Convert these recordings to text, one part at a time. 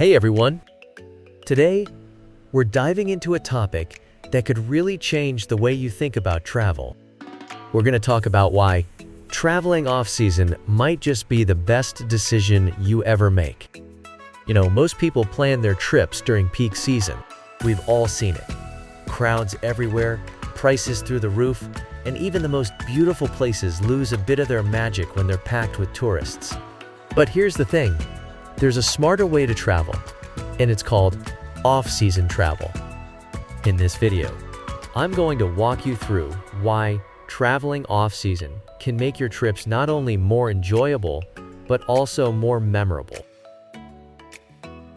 Hey everyone! Today, we're diving into a topic that could really change the way you think about travel. We're going to talk about why traveling off-season might just be the best decision you ever make. Most people plan their trips during peak season. We've all seen it. Crowds everywhere, prices through the roof, and even the most beautiful places lose a bit of their magic when they're packed with tourists. But here's the thing. There's a smarter way to travel, and it's called off-season travel. In this video, I'm going to walk you through why traveling off-season can make your trips not only more enjoyable, but also more memorable.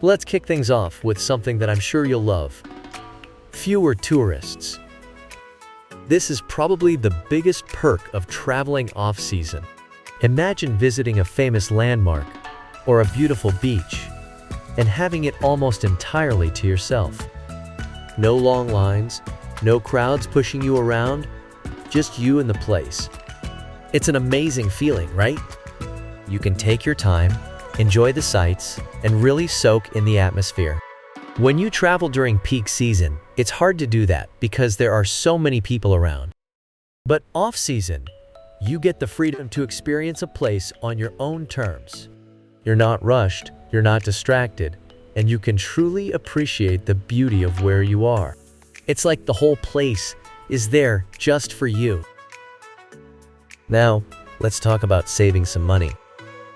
Let's kick things off with something that I'm sure you'll love. Fewer tourists. This is probably the biggest perk of traveling off-season. Imagine visiting a famous landmark or a beautiful beach and having it almost entirely to yourself. No long lines, no crowds pushing you around, just you and the place. It's an amazing feeling, right? You can take your time, enjoy the sights, and really soak in the atmosphere. When you travel during peak season, it's hard to do that because there are so many people around. But off-season, you get the freedom to experience a place on your own terms. You're not rushed, you're not distracted, and you can truly appreciate the beauty of where you are. It's like the whole place is there just for you. Now, let's talk about saving some money.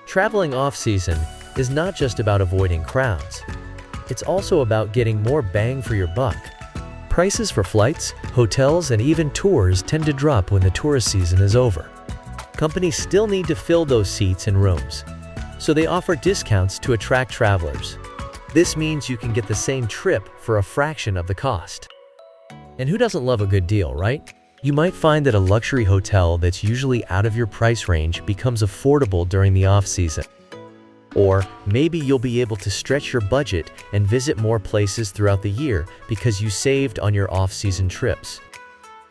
Traveling off-season is not just about avoiding crowds. It's also about getting more bang for your buck. Prices for flights, hotels, and even tours tend to drop when the tourist season is over. Companies still need to fill those seats and rooms, so they offer discounts to attract travelers. This means you can get the same trip for a fraction of the cost. And who doesn't love a good deal, right? You might find that a luxury hotel that's usually out of your price range becomes affordable during the off-season. Or maybe you'll be able to stretch your budget and visit more places throughout the year because you saved on your off-season trips.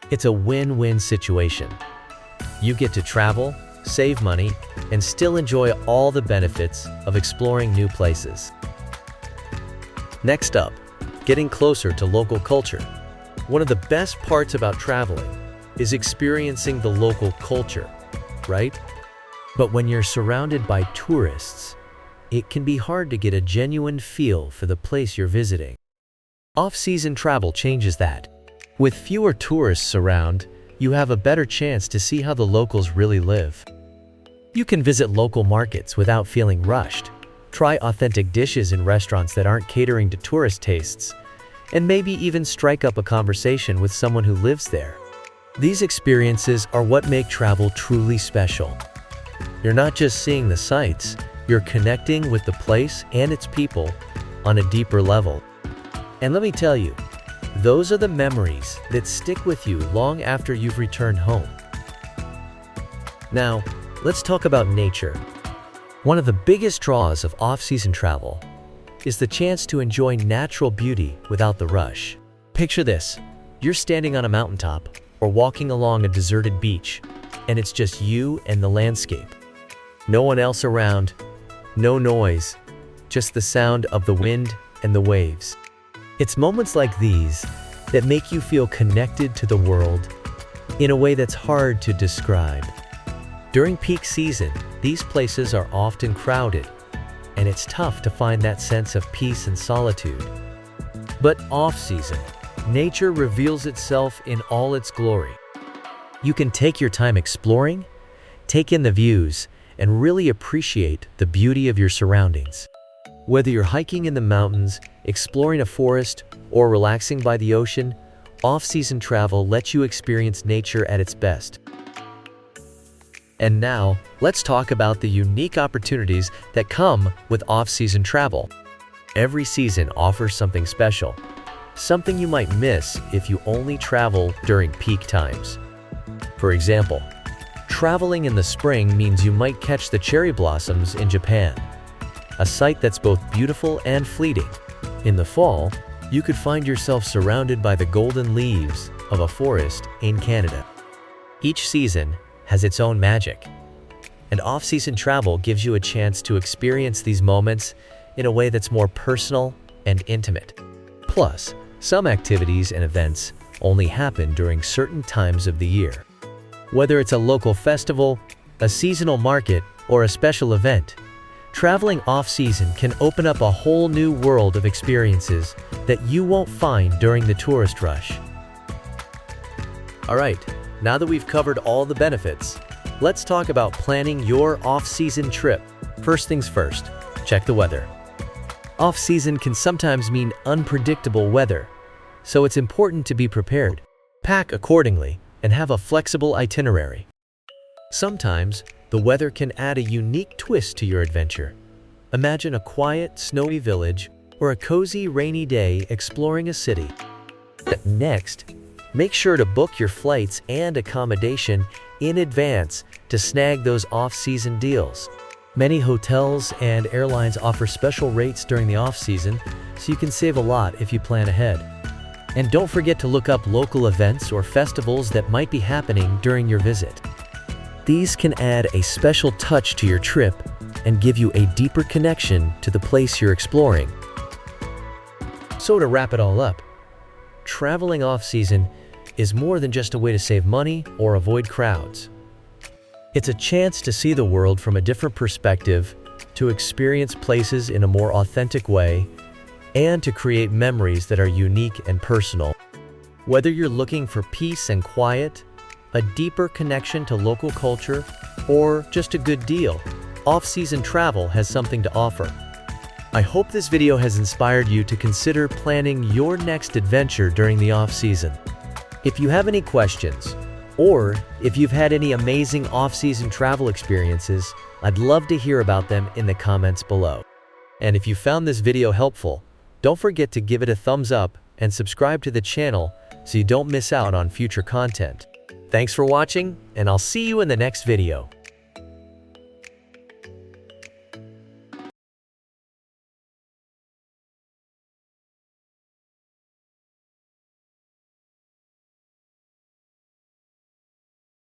It's a win-win situation. You get to travel, save money, and still enjoy all the benefits of exploring new places. Next up, getting closer to local culture. One of the best parts about traveling is experiencing the local culture, right? But when you're surrounded by tourists, it can be hard to get a genuine feel for the place you're visiting. Off-season travel changes that. With fewer tourists around, you have a better chance to see how the locals really live. You can visit local markets without feeling rushed, try authentic dishes in restaurants that aren't catering to tourist tastes, and maybe even strike up a conversation with someone who lives there. These experiences are what make travel truly special. You're not just seeing the sights, you're connecting with the place and its people on a deeper level. And let me tell you, those are the memories that stick with you long after you've returned home. Now, let's talk about nature. One of the biggest draws of off-season travel is the chance to enjoy natural beauty without the rush. Picture this. You're standing on a mountaintop or walking along a deserted beach, and it's just you and the landscape. No one else around, no noise, just the sound of the wind and the waves. It's moments like these that make you feel connected to the world in a way that's hard to describe. During peak season, these places are often crowded, and it's tough to find that sense of peace and solitude. But off-season, nature reveals itself in all its glory. You can take your time exploring, take in the views, and really appreciate the beauty of your surroundings. Whether you're hiking in the mountains, exploring a forest, or relaxing by the ocean, off-season travel lets you experience nature at its best. And now, let's talk about the unique opportunities that come with off-season travel. Every season offers something special, something you might miss if you only travel during peak times. For example, traveling in the spring means you might catch the cherry blossoms in Japan, a sight that's both beautiful and fleeting. In the fall, you could find yourself surrounded by the golden leaves of a forest in Canada. Each season has its own magic, and off-season travel gives you a chance to experience these moments in a way that's more personal and intimate. Plus, some activities and events only happen during certain times of the year. Whether it's a local festival, a seasonal market, or a special event, traveling off-season can open up a whole new world of experiences that you won't find during the tourist rush. Alright, now that we've covered all the benefits, let's talk about planning your off-season trip. First things first, check the weather. Off-season can sometimes mean unpredictable weather, so it's important to be prepared. Pack accordingly and have a flexible itinerary. Sometimes, the weather can add a unique twist to your adventure. Imagine a quiet, snowy village or a cozy, rainy day exploring a city. Next, make sure to book your flights and accommodation in advance to snag those off-season deals. Many hotels and airlines offer special rates during the off-season, so you can save a lot if you plan ahead. And don't forget to look up local events or festivals that might be happening during your visit. These can add a special touch to your trip and give you a deeper connection to the place you're exploring. So to wrap it all up, traveling off-season is more than just a way to save money or avoid crowds. It's a chance to see the world from a different perspective, to experience places in a more authentic way, and to create memories that are unique and personal. Whether you're looking for peace and quiet, a deeper connection to local culture, or just a good deal, off-season travel has something to offer. I hope this video has inspired you to consider planning your next adventure during the off-season. If you have any questions, or if you've had any amazing off-season travel experiences, I'd love to hear about them in the comments below. And if you found this video helpful, don't forget to give it a thumbs up and subscribe to the channel so you don't miss out on future content. Thanks for watching, and I'll see you in the next video.